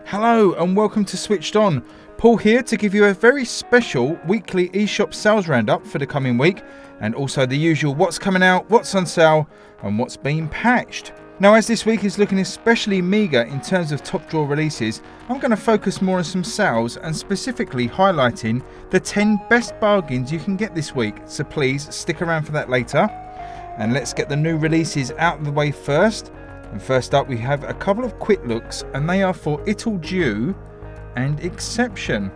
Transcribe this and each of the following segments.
Hello and welcome to Switched On. Paul here to give you a very special weekly eShop sales roundup for the coming week, and also the usual what's coming out, what's on sale and what's been patched. Now, as this week is looking especially meagre in terms of top drawer releases, I'm going to focus more on some sales and specifically highlighting the 10 best bargains you can get this week, so please stick around for that later. And let's get the new releases out of the way first. And first up we have a couple of quick looks, and they are for Ittle Dew and Exception.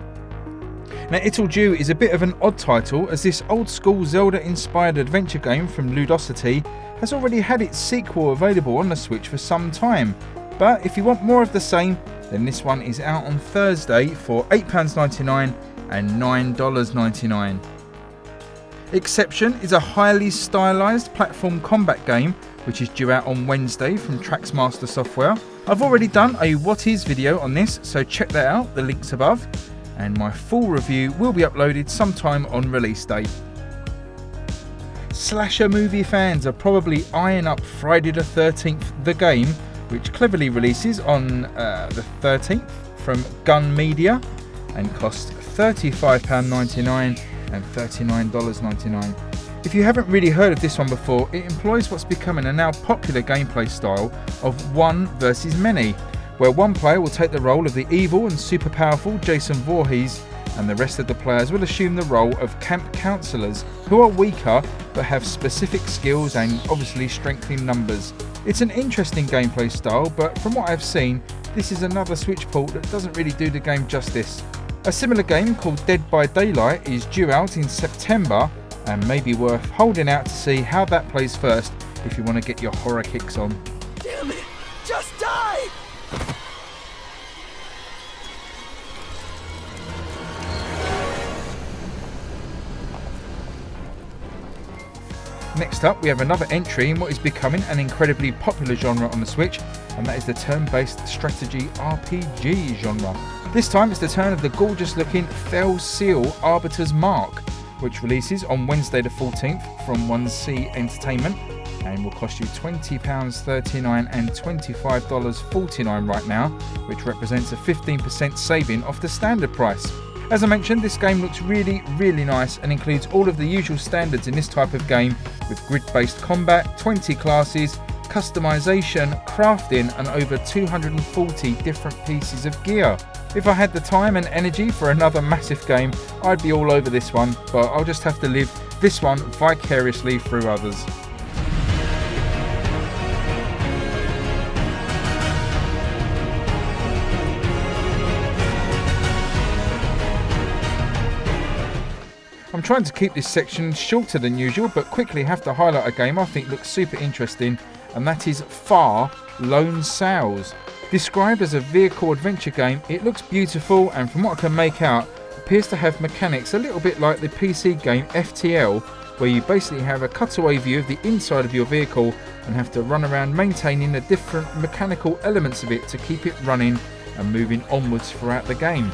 Now, Ittle Dew is a bit of an odd title, as this old school Zelda inspired adventure game from Ludosity has already had its sequel available on the Switch for some time. But if you want more of the same, then this one is out on Thursday for £8.99 and $9.99. Exception is a highly stylised platform combat game which is due out on Wednesday from Traxmaster Software. I've already done a what is video on this, so check that out, the link's above, and my full review will be uploaded sometime on release date. Slasher movie fans are probably eyeing up Friday the 13th, the game, which cleverly releases on the 13th from Gun Media and costs £35.99 and $39.99. If you haven't really heard of this one before, it employs what's becoming a now popular gameplay style of one versus many, where one player will take the role of the evil and super powerful Jason Voorhees, and the rest of the players will assume the role of camp counsellors who are weaker but have specific skills and obviously strength in numbers. It's an interesting gameplay style, but from what I've seen, this is another Switch port that doesn't really do the game justice. A similar game called Dead by Daylight is due out in September, and may be worth holding out to see how that plays first if you want to get your horror kicks on. Damn it! Just die! Next up, we have another entry in what is becoming an incredibly popular genre on the Switch, and that is the turn-based strategy RPG genre. This time it's the turn of the gorgeous looking Fell Seal Arbiter's Mark, which releases on Wednesday the 14th from 1C Entertainment and will cost you £20.39 and $25.49 right now, which represents a 15% saving off the standard price. As I mentioned, this game looks really nice and includes all of the usual standards in this type of game, with grid-based combat, 20 classes, customization, crafting and over 240 different pieces of gear. If I had the time and energy for another massive game, I'd be all over this one, but I'll just have to live this one vicariously through others. I'm trying to keep this section shorter than usual, but quickly have to highlight a game I think looks super interesting, and that is Far Lone Sails. Described as a vehicle adventure game, it looks beautiful and from what I can make out, appears to have mechanics a little bit like the PC game FTL, where you basically have a cutaway view of the inside of your vehicle and have to run around maintaining the different mechanical elements of it to keep it running and moving onwards throughout the game.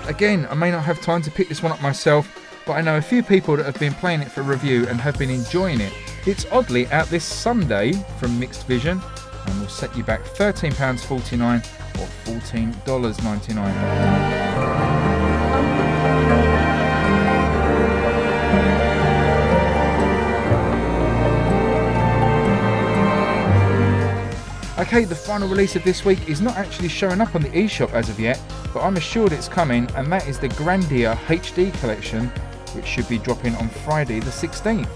Again, I may not have time to pick this one up myself, but I know a few people that have been playing it for review and have been enjoying it. It's oddly out this Sunday from Mixed Vision, and will set you back £13.49 or $14.99. Okay, the final release of this week is not actually showing up on the eShop as of yet, but I'm assured it's coming, and that is the Grandia HD Collection, which should be dropping on Friday the 16th.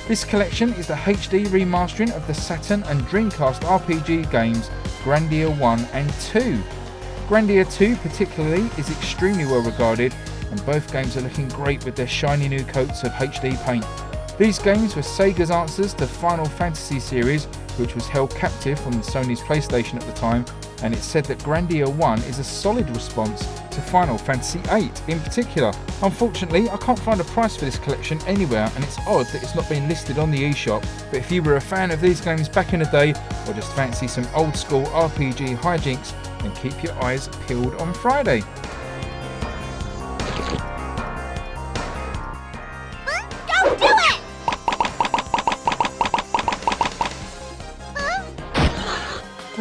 This collection is the HD remastering of the Saturn and Dreamcast RPG games Grandia 1 and 2. Grandia 2 particularly is extremely well regarded, and both games are looking great with their shiny new coats of HD paint. These games were Sega's answers to Final Fantasy series, which was held captive from Sony's PlayStation at the time, and it's said that Grandia 1 is a solid response to Final Fantasy VIII in particular. Unfortunately, I can't find a price for this collection anywhere, and it's odd that it's not been listed on the eShop, but if you were a fan of these games back in the day, or just fancy some old school RPG hijinks, then keep your eyes peeled on Friday. Don't do it!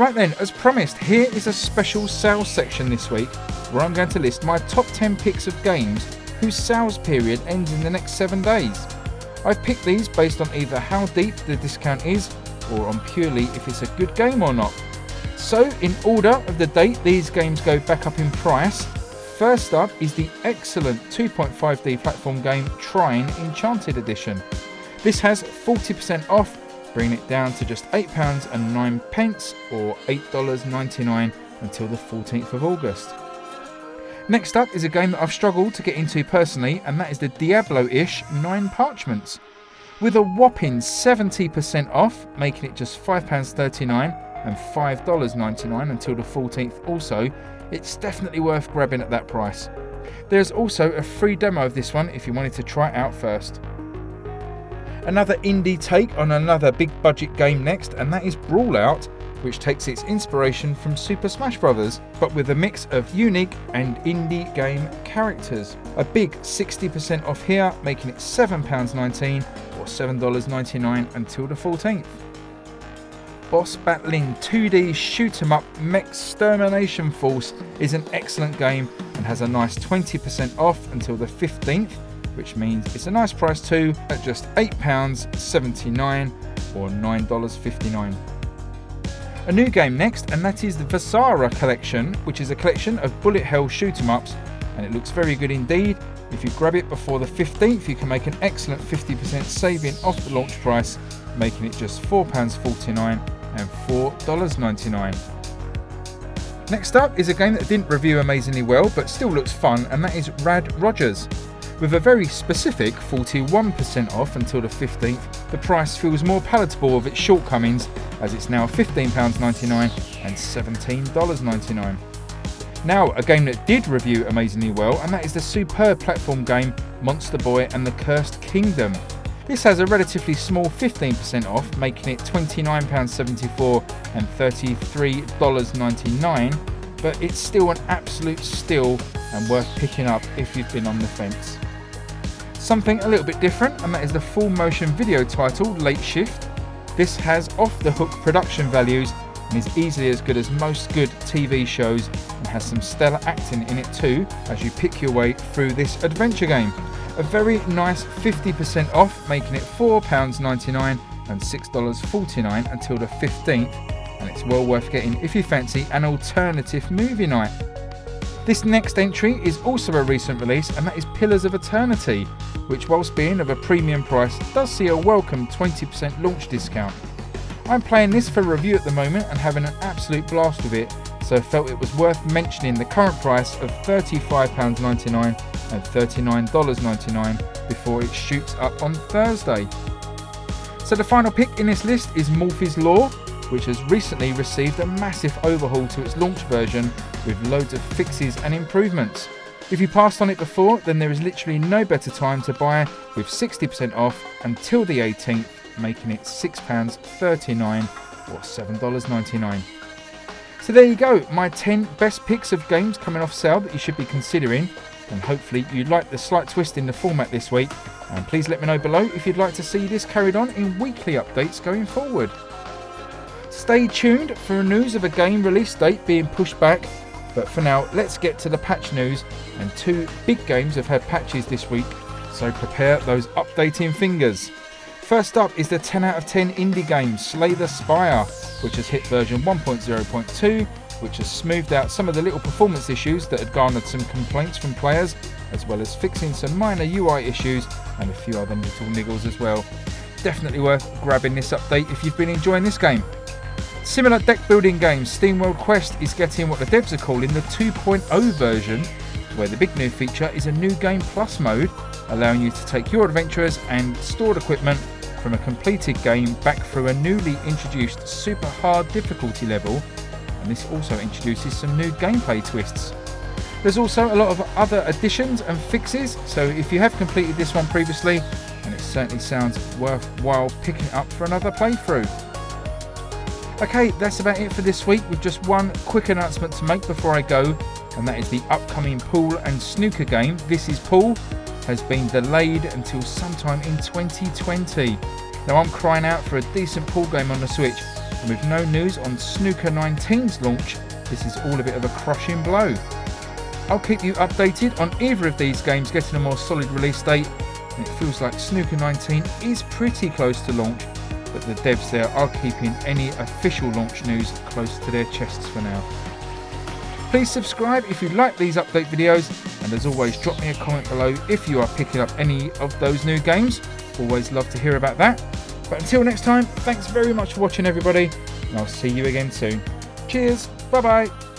Right then, as promised, here is a special sales section this week where I'm going to list my top 10 picks of games whose sales period ends in the next 7 days. I've picked these based on either how deep the discount is or on purely if it's a good game or not. So in order of the date these games go back up in price, first up is the excellent 2.5D platform game Trine Enchanted Edition. This has 40% off, bringing it down to just £8.09 or $8.99 until the 14th of August. Next up is a game that I've struggled to get into personally, and that is the Diablo-ish 9 Parchments. With a whopping 70% off, making it just £5.39 and $5.99 until the 14th also, it's definitely worth grabbing at that price. There's also a free demo of this one if you wanted to try it out first. Another indie take on another big budget game next, and that is Brawlout, which takes its inspiration from Super Smash Bros, but with a mix of unique and indie game characters. A big 60% off here, making it £7.19 or $7.99 until the 14th. Boss Battling 2D shoot 'em up Mech Extermination Force is an excellent game and has a nice 20% off until the 15th, which means it's a nice price too at just £8.79 or $9.59. A new game next, and that is the Grandia Collection, which is a collection of bullet hell shoot 'em ups, and it looks very good indeed. If you grab it before the 15th, you can make an excellent 50% saving off the launch price, making it just £4.49 and $4.99. Next up is a game that didn't review amazingly well but still looks fun, and that is Rad Rogers. With a very specific 41% off until the 15th, the price feels more palatable of its shortcomings, as it's now £15.99 and $17.99. Now, a game that did review amazingly well, and that is the superb platform game Monster Boy and the Cursed Kingdom. This has a relatively small 15% off, making it £29.74 and $33.99, but it's still an absolute steal and worth picking up if you've been on the fence. Something a little bit different, and that is the full motion video title Late Shift. This has off the hook production values and is easily as good as most good TV shows, and has some stellar acting in it too as you pick your way through this adventure game. A very nice 50% off, making it £4.99 and $6.49 until the 15th, and it's well worth getting if you fancy an alternative movie night. This next entry is also a recent release, and that is Pillars of Eternity, which whilst being of a premium price does see a welcome 20% launch discount. I'm playing this for review at the moment and having an absolute blast with it, so I felt it was worth mentioning the current price of £35.99 and $39.99 before it shoots up on Thursday. So the final pick in this list is Morphe's Law, which has recently received a massive overhaul to its launch version with loads of fixes and improvements. If you passed on it before, then there is literally no better time to buy, with 60% off until the 18th, making it £6.39 or $7.99. So there you go, my 10 best picks of games coming off sale that you should be considering, and hopefully you like the slight twist in the format this week, and please let me know below if you'd like to see this carried on in weekly updates going forward. Stay tuned for news of a game release date being pushed back, but for now let's get to the patch news, and 2 big games have had patches this week, so prepare those updating fingers. First up is the 10 out of 10 indie game Slay the Spire, which has hit version 1.0.2, which has smoothed out some of the little performance issues that had garnered some complaints from players, as well as fixing some minor UI issues and a few other little niggles as well. Definitely worth grabbing this update if you've been enjoying this game. Similar deck building game SteamWorld Quest is getting what the devs are calling the 2.0 version, where the big new feature is a new game plus mode, allowing you to take your adventurers and stored equipment from a completed game back through a newly introduced super hard difficulty level, and this also introduces some new gameplay twists. There's also a lot of other additions and fixes, so if you have completed this one previously, and it certainly sounds worthwhile picking it up for another playthrough. Okay, that's about it for this week, with just one quick announcement to make before I go, and that is the upcoming pool and snooker game This Is Pool has been delayed until sometime in 2020. Now I'm crying out for a decent pool game on the Switch, and with no news on Snooker 19's launch, this is all a bit of a crushing blow. I'll keep you updated on either of these games getting a more solid release date, and it feels like Snooker 19 is pretty close to launch, but the devs there are keeping any official launch news close to their chests for now. Please subscribe if you like these update videos, and as always drop me a comment below if you are picking up any of those new games. Always love to hear about that. But until next time, thanks very much for watching everybody, and I'll see you again soon. Cheers, bye bye.